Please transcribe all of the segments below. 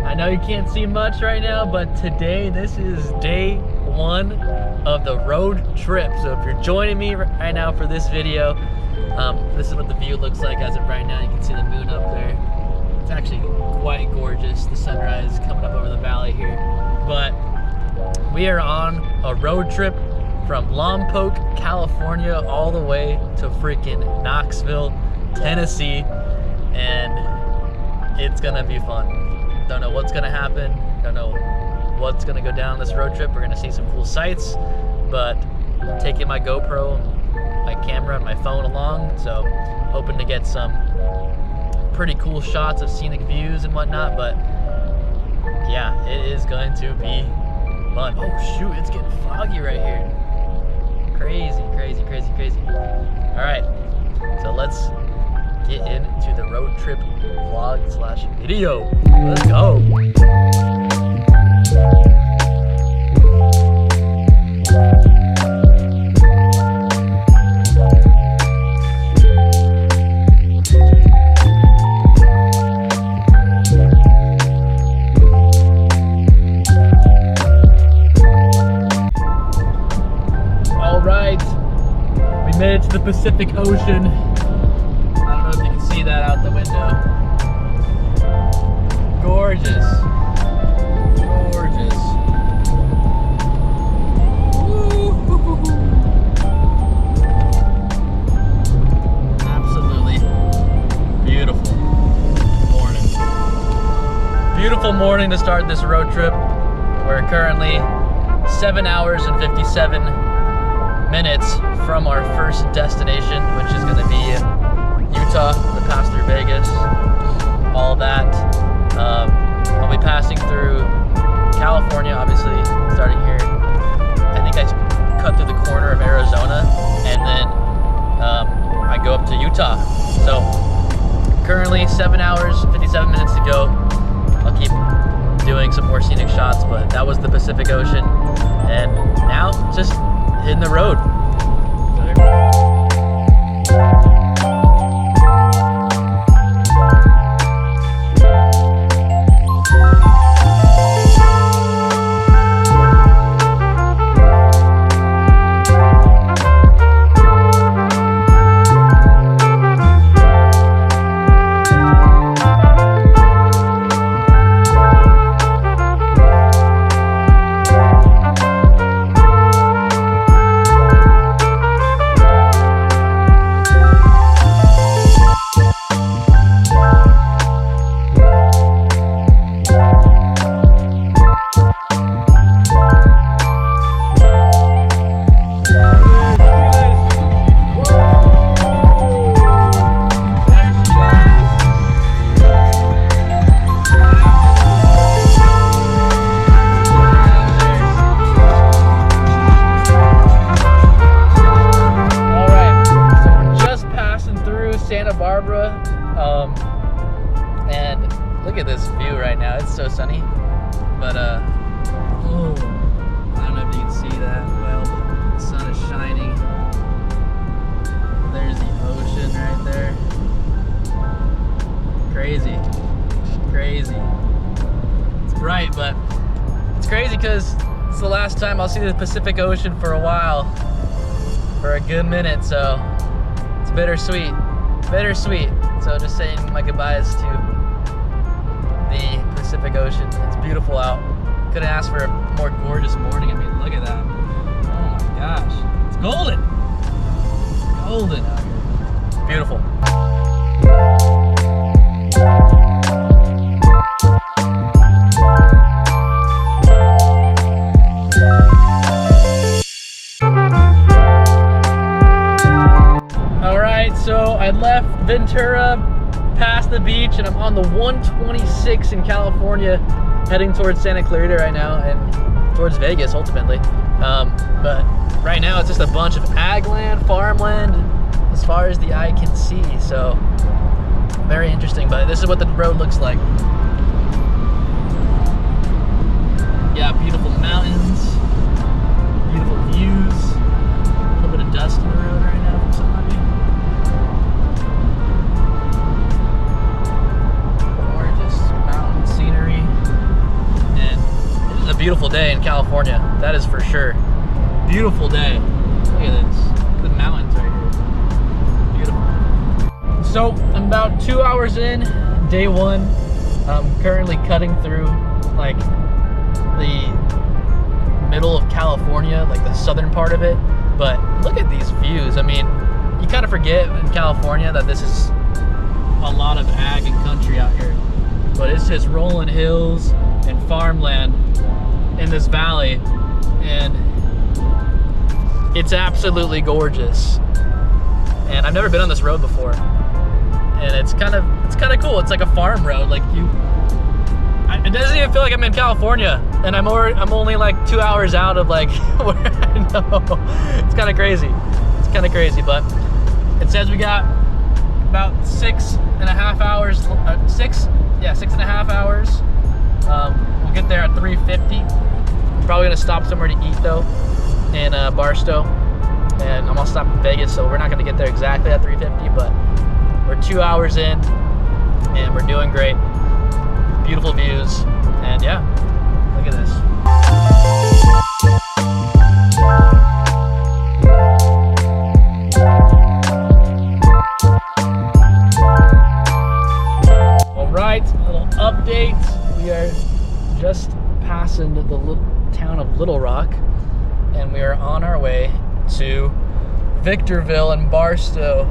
I know you can't see much right now, but today, this is day one of the road trip. So if you're joining me right now for this video, this is what the view looks like as of right now. You can see the moon up there. It's actually quite gorgeous. The sunrise coming up over the valley here. But we are on a road trip from Lompoc, California, all the way to freaking Knoxville, Tennessee, and it's gonna be fun. Don't know what's gonna happen, don't know what's gonna go down this road trip. We're gonna see some cool sights, but I'm taking my GoPro, my camera, and my phone along, so hoping to get some pretty cool shots of scenic views and whatnot. But yeah, it is going to be fun. Oh shoot, it's getting foggy right here. Crazy, crazy, crazy, crazy. All right, so let's get into the road trip vlog slash video. Let's go. All right, we made it to the Pacific Ocean. That out the window. Gorgeous. Gorgeous. Absolutely beautiful morning. Beautiful morning to start this road trip. We're currently 7 hours and 57 minutes from our first destination, which is going to be Utah, the pass through Vegas, all that. I'll be passing through California, obviously, starting here. I think I cut through the corner of Arizona, and then I go up to Utah. So currently 7 hours, 57 minutes to go. I'll keep doing some more scenic shots, but that was the Pacific Ocean. And now just hitting the road. And look at this view right now. It's so sunny, but I don't know if you can see that well, but the sun is shining. There's the ocean right there. Crazy, crazy. It's bright, but it's crazy because it's the last time I'll see the Pacific Ocean for a while, for a good minute, so it's bittersweet. Bittersweet. So just saying my goodbyes to the Pacific Ocean. It's beautiful out. Couldn't ask for a more gorgeous morning. I mean, look at that. Oh my gosh. It's golden. It's golden out here. It's beautiful. So I left Ventura, past the beach, and I'm on the 126 in California, heading towards Santa Clarita right now, and towards Vegas ultimately. But right now it's just a bunch of ag land, farmland, as far as the eye can see. So very interesting, but this is what the road looks like. Yeah, beautiful mountains, beautiful views, a little bit of dust on the road right now from somebody. Gorgeous mountain scenery. beautiful day in California. That is for sure. Beautiful day. Look at this. The mountains right here. Beautiful. So I'm about 2 hours in, day one. I'm currently cutting through like the middle of California, like the southern part of it. But look at these views. I mean, you kind of forget in California that this is a lot of ag and country out here. But it's just rolling hills and farmland in this valley, and it's absolutely gorgeous. And I've never been on this road before, and it's kind of cool. It's like a farm road. Like it doesn't even feel like I'm in California, and I'm only like 2 hours out of like where I know. It's kind of crazy. It's kind of crazy, but it says we got about 6.5 hours. 6.5 hours. We'll get there at 3:50. Probably gonna stop somewhere to eat though in Barstow, and I'm gonna stop in Vegas, so we're not gonna get there exactly at 3:50, but we're 2 hours in and we're doing great. Beautiful views, and yeah, look at this. All right, a little update. We are just passing the little town of Little Rock, and we are on our way to Victorville and Barstow.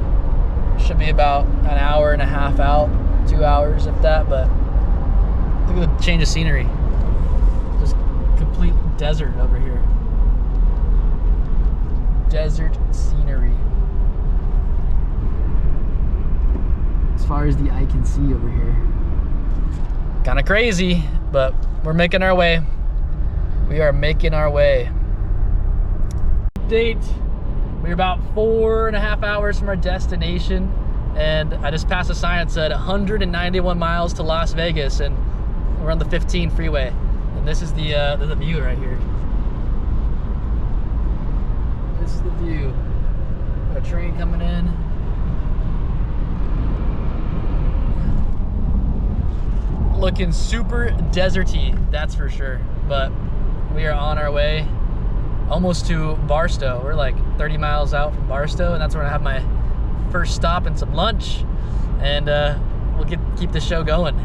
Should be about an hour and a half out, 2 hours if that, but look at the change of scenery. Just complete desert over here. Desert scenery. As far as the eye can see over here. Kind of crazy, but we're making our way. We are making our way. Update. We're about 4.5 hours from our destination, and I just passed a sign that said 191 miles to Las Vegas, and we're on the 15 freeway. And this is the view right here. This is the view. Got a train coming in. Looking super deserty, that's for sure. But we are on our way almost to Barstow. We're like 30 miles out from Barstow, and that's where I have my first stop and some lunch, and we'll keep the show going.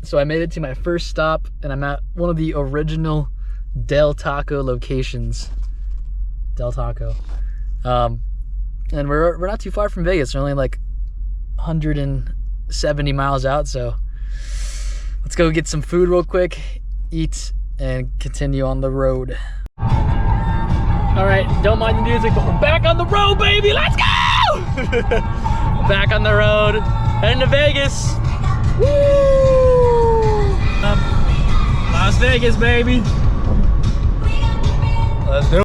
So I made it to my first stop, and I'm at one of the original Del Taco locations. Del Taco. And we're not too far from Vegas. We're only like 170 miles out, so let's go get some food real quick, eat, and continue on the road. All right, don't mind the music, but we're back on the road, baby. Let's go! Back on the road, heading to Vegas. Woo! Las Vegas, baby. Let's do it.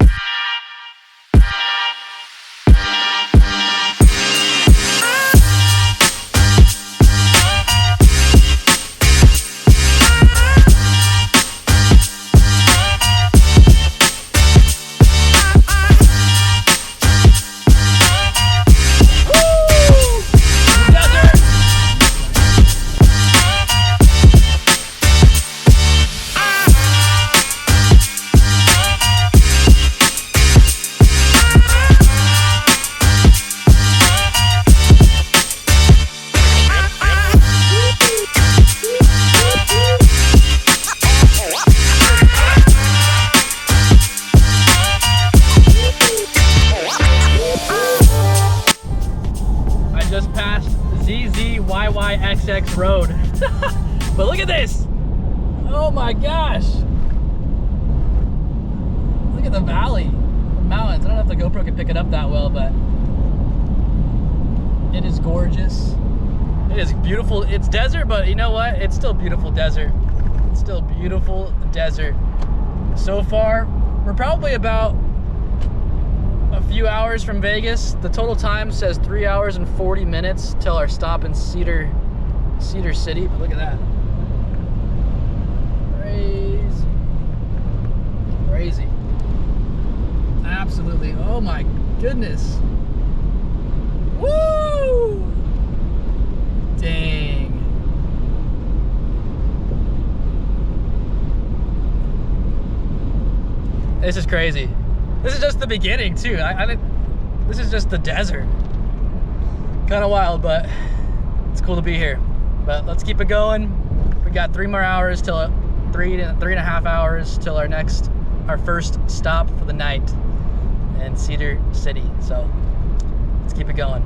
ZZYYXX road. But look at this. Oh my gosh. Look at the valley, the mountains. I don't know if the GoPro can pick it up that well, but It is gorgeous. It is beautiful. It's desert, but you know what? It's still beautiful desert. It's still beautiful desert. So far, we're probably about a few hours from Vegas. The total time says 3 hours and 40 minutes till our stop in Cedar City. But look at that. Crazy. Crazy. Absolutely. Oh my goodness. Woo! Dang. This is crazy. This is just the beginning too. This is just the desert. Kind of wild, but it's cool to be here. But let's keep it going. We got 3 more hours till 3.5 hours till our first stop for the night in Cedar City. So let's keep it going.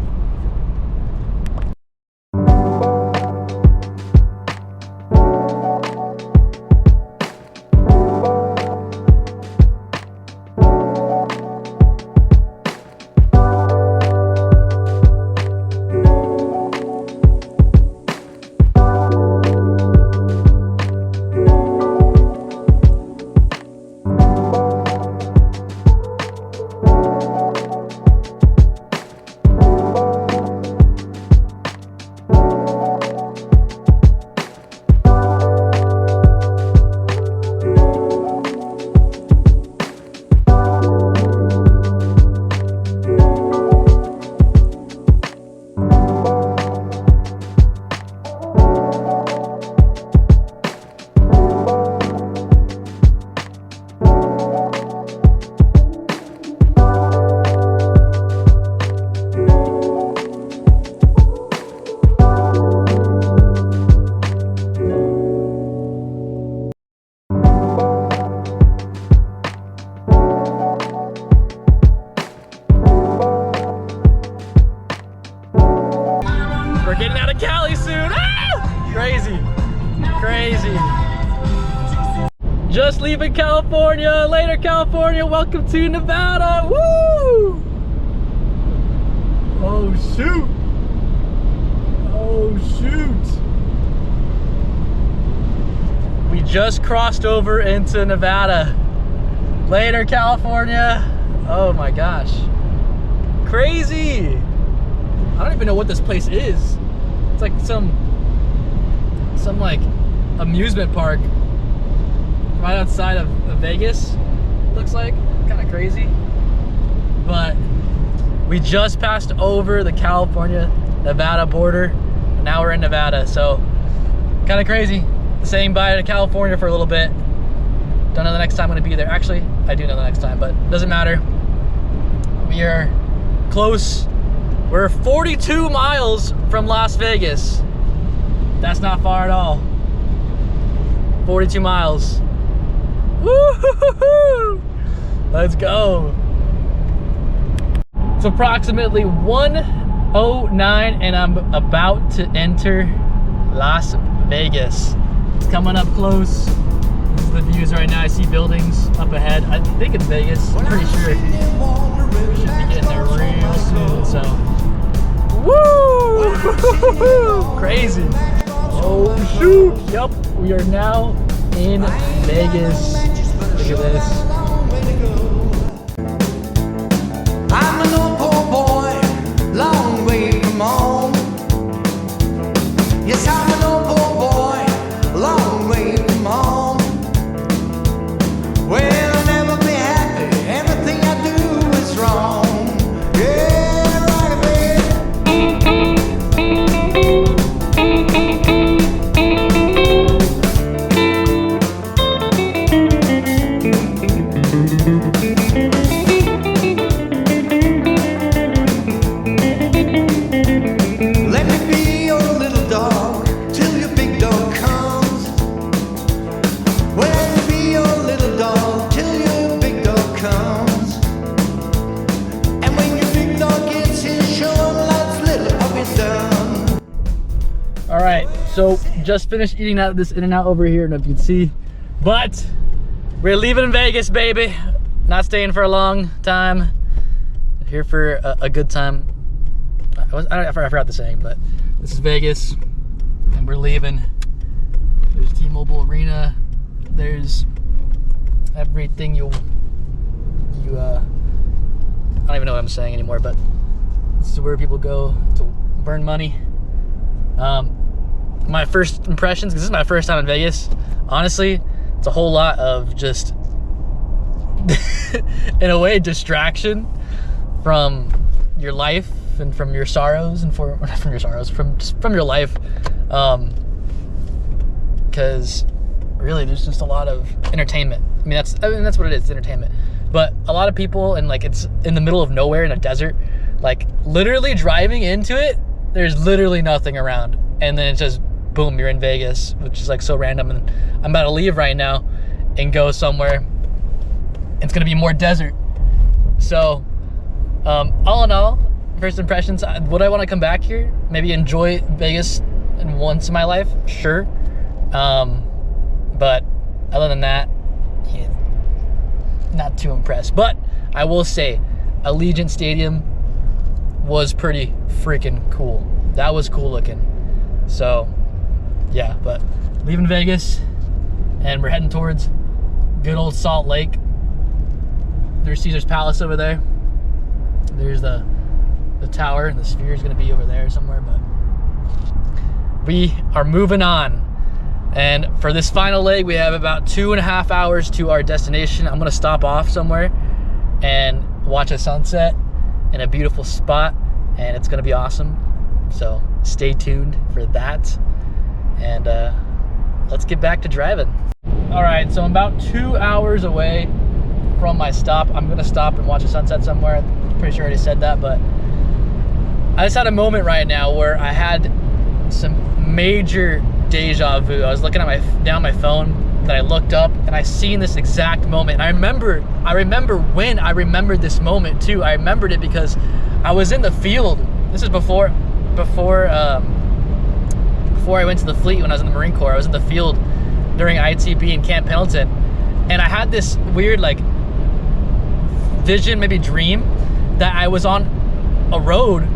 We're getting out of Cali soon. Ah! Crazy, crazy. Just leaving California. Later, California. Welcome to Nevada. Woo! Oh shoot! Oh shoot! We just crossed over into Nevada. Later, California. Oh my gosh. Crazy. I don't even know what this place is. It's like some like amusement park right outside of Vegas. Looks like kind of crazy. But we just passed over the California-Nevada border. And now we're in Nevada, so kind of crazy. Saying bye to California for a little bit. Don't know the next time I'm gonna be there. Actually, I do know the next time, but it doesn't matter. We are close. We're 42 miles from Las Vegas. That's not far at all. 42 miles. Woo-hoo-hoo-hoo! Let's go. It's approximately 1:09 and I'm about to enter Las Vegas. It's coming up close. This is the views right now. I see buildings up ahead. I think it's Vegas. I'm pretty sure. We should be getting there real soon, so. Woo! Crazy. Oh shoot. Yep, we are now in Vegas. Look at this. I'm an old poor boy, long way from home. Yes, I'm an old poor boy, long way from home. Well, I'll never be happy, everything I do is wrong. Yeah, right, baby. Let me be your little dog till your big dog comes. Well, let me be your little dog till your big dog comes. And when your big dog gets here, show him life's little of his done. All right, so just finished eating out of this In-N-Out over here, and if you can see, but we're leaving Vegas, baby. Not staying for a long time. Here for a good time. I forgot the saying, but this is Vegas, and we're leaving. There's T-Mobile Arena. There's everything you I don't even know what I'm saying anymore, but this is where people go to burn money. My first impressions, because this is my first time in Vegas, honestly, it's a whole lot of just, in a way, distraction from your life and from your sorrows, and from your life, because really there's just a lot of entertainment. I mean that's what it is, entertainment. But a lot of people, and like it's in the middle of nowhere in a desert, like literally driving into it, there's literally nothing around, and then it's just boom, you're in Vegas, which is like so random. And I'm about to leave right now and go somewhere. It's gonna be more desert. So all in all, first impressions, would I want to come back here? Maybe enjoy Vegas once in my life? Sure. But other than that, yeah, not too impressed. But I will say, Allegiant Stadium was pretty freaking cool. That was cool looking. So yeah, but leaving Vegas, and we're heading towards good old Salt Lake. There's Caesar's Palace over there. There's the tower, and the sphere is going to be over there somewhere, but we are moving on. And for this final leg, we have about 2.5 hours to our destination. I'm going to stop off somewhere and watch a sunset in a beautiful spot, and it's going to be awesome. So stay tuned for that, and let's get back to driving. All right, so I'm about 2 hours away from my stop. I'm going to stop and watch a sunset somewhere. I'm pretty sure I already said that, but I just had a moment right now where I had some major deja vu. I was looking at down my phone, then I looked up, and I seen this exact moment. And I remember when I remembered this moment too. I remembered it because I was in the field. This is before I went to the fleet. When I was in the Marine Corps, I was in the field during ITB in Camp Pendleton, and I had this weird like vision, maybe dream, that I was on a road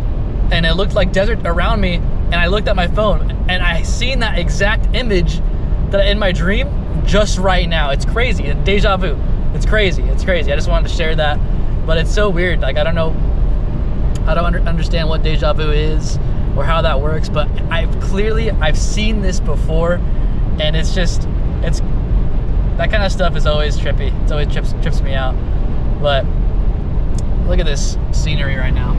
and it looked like desert around me, and I looked at my phone and I seen that exact image that in my dream just right now. It's crazy. Deja vu. It's crazy. It's crazy. I just wanted to share that, but it's so weird. Like I don't know, I don't understand what deja vu is or how that works, but I've seen this before, and it's that kind of stuff is always trippy. It's always trips me out. But look at this scenery right now.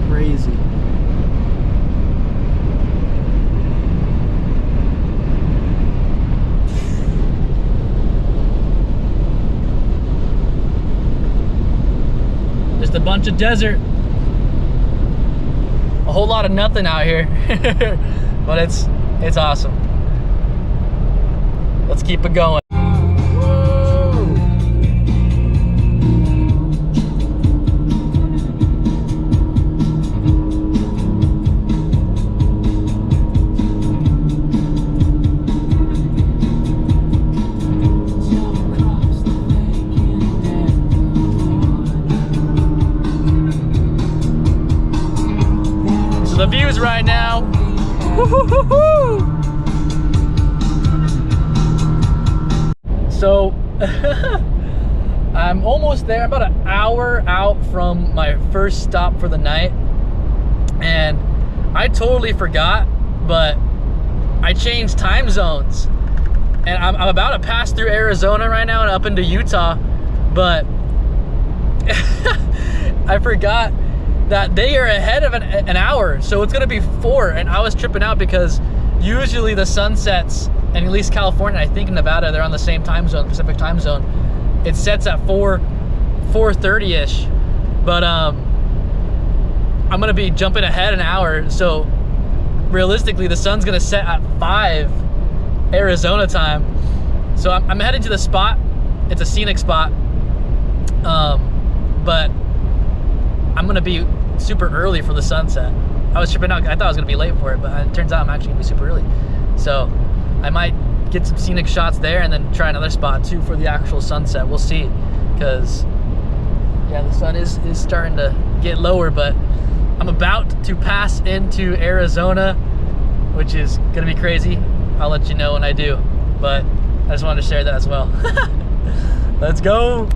Crazy. Just a bunch of desert. A whole lot of nothing out here. But it's awesome. Let's keep it going. The views right now. So I'm almost there. I'm about an hour out from my first stop for the night, and I totally forgot, but I changed time zones, and I'm about to pass through Arizona right now and up into Utah, but I forgot that they are ahead of an hour, so it's gonna be 4, and I was tripping out because usually the sunsets, and at least California, I think in Nevada, they're on the same time zone, Pacific time zone. It sets at 4:30ish, but I'm gonna be jumping ahead an hour, so realistically the sun's gonna set at 5 Arizona time. So I'm heading to the spot. It's a scenic spot, but I'm gonna be super early for the sunset. I was tripping out. I thought I was gonna be late for it, but it turns out I'm actually gonna be super early. So I might get some scenic shots there and then try another spot too for the actual sunset. We'll see, because yeah, the sun is starting to get lower, but I'm about to pass into Arizona, which is gonna be crazy. I'll let you know when I do, but I just wanted to share that as well. Let's go.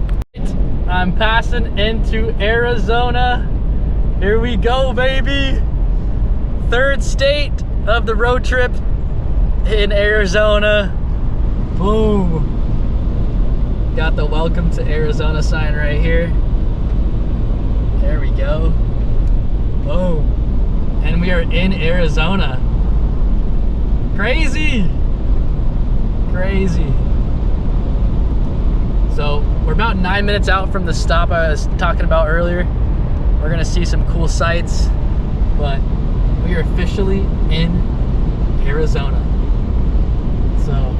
I'm passing into Arizona. Here we go, baby. Third state of the road trip in Arizona. Boom. Got the welcome to Arizona sign right here. There we go. Boom. And we are in Arizona. Crazy. Crazy. So we're about 9 minutes out from the stop I was talking about earlier. We're gonna see some cool sights, but we are officially in Arizona. So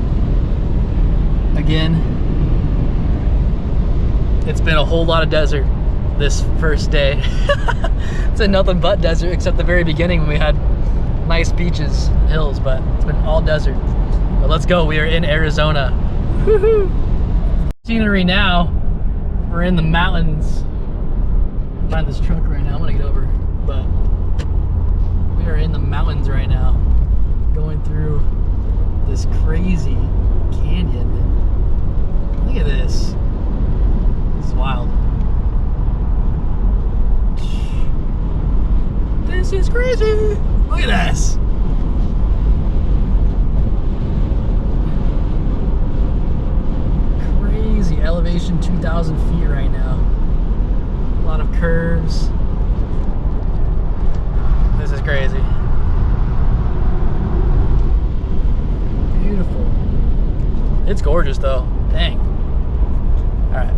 again, it's been a whole lot of desert this first day. It's been nothing but desert except the very beginning when we had nice beaches and hills, but it's been all desert. But let's go, we are in Arizona. Woohoo! Scenery now, we're in the mountains. Find this truck right now, I'm gonna get over, but we are in the mountains right now, going through this crazy canyon. Look at this. This is wild. This is crazy. Look at this. Crazy elevation, 2,000 feet right now. A lot of curves. This is crazy. Beautiful. It's gorgeous though. Dang. All right.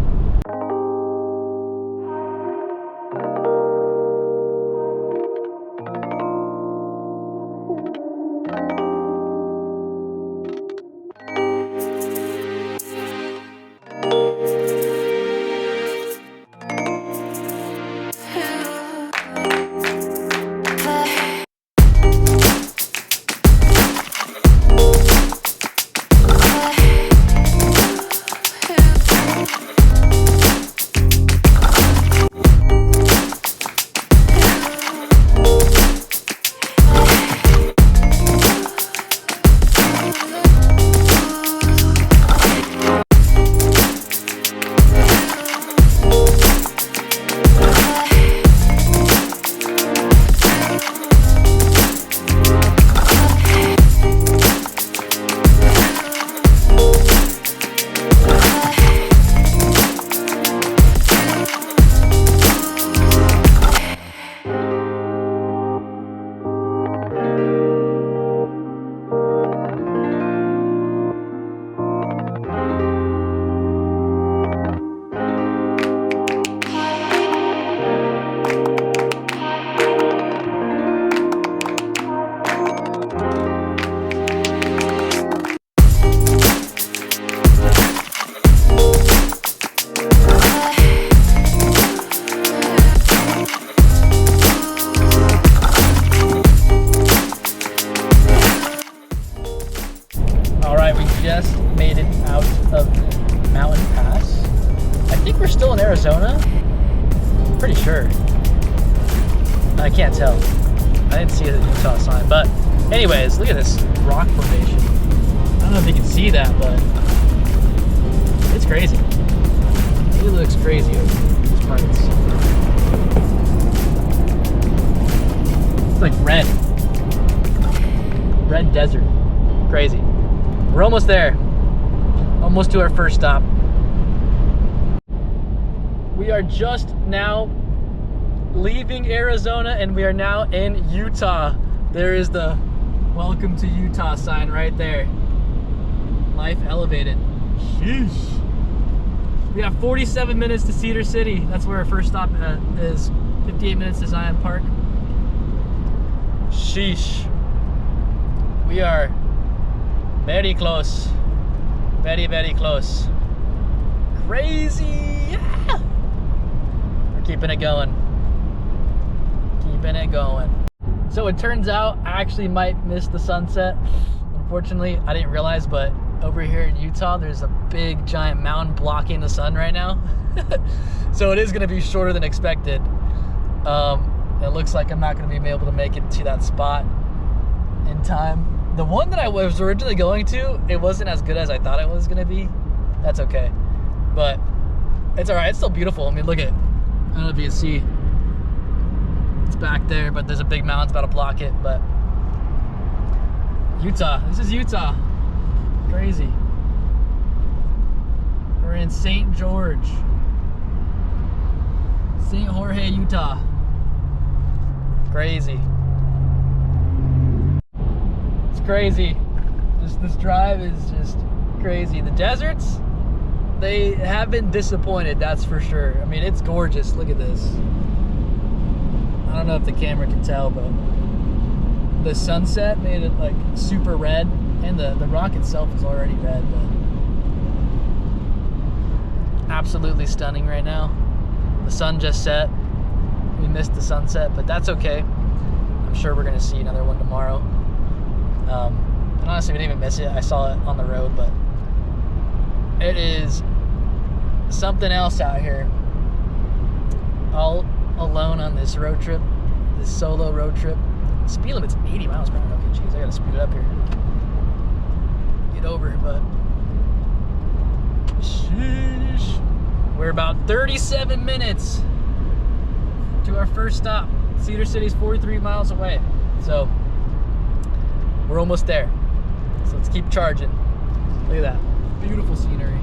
Just made it out of Mountain Pass. I think we're still in Arizona. Pretty sure. I can't tell. I didn't see the Utah sign. But anyways, look at this rock formation. I don't know if you can see that, but it's crazy. It looks crazy over these parts. It's like red. Red desert. Crazy. We're almost there. Almost to our first stop. We are just now leaving Arizona and we are now in Utah. There is the welcome to Utah sign right there. Life elevated. Sheesh. We have 47 minutes to Cedar City. That's where our first stop is. 58 minutes to Zion Park. Sheesh. We are very close. Very, very close. Crazy. Yeah. We're keeping it going. Keeping it going. So it turns out I actually might miss the sunset. Unfortunately, I didn't realize, but over here in Utah, there's a big giant mountain blocking the sun right now. So it is gonna be shorter than expected. And looks like I'm not going to be able to make it to that spot in time. The one that I was originally going to, it wasn't as good as I thought it was going to be. That's okay. But it's all right. It's still beautiful. I mean, look at, I don't know if you can see. It's back there, but there's a big mountain about to block it. But Utah. This is Utah. Crazy. We're in St. George. St. Jorge, Utah. Crazy. It's crazy. This drive is just crazy. The deserts, they have been disappointed, that's for sure. I mean, it's gorgeous. Look at this. I don't know if the camera can tell, but the sunset made it like super red, and the rock itself is already red, but absolutely stunning right now. The sun just set. We missed the sunset, but that's okay. I'm sure we're gonna see another one tomorrow. And honestly, we didn't even miss it. I saw it on the road, but it is something else out here. All alone on this road trip, this solo road trip. Speed limit's 80 miles per hour. Okay, jeez, I gotta speed it up here. Get over it, but sheesh. We're about 37 minutes to our first stop. Cedar City's 43 miles away. So we're almost there. So let's keep charging. Look at that. Beautiful scenery.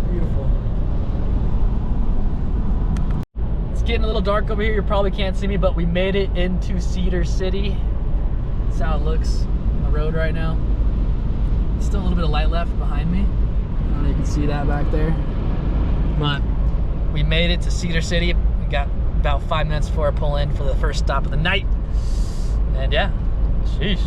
Beautiful. It's getting a little dark over here. You probably can't see me, but we made it into Cedar City. That's how it looks on the road right now. Still a little bit of light left behind me. I don't know if you can see that back there. But we made it to Cedar City. We got about 5 minutes before I pull in for the first stop of the night. And yeah, sheesh.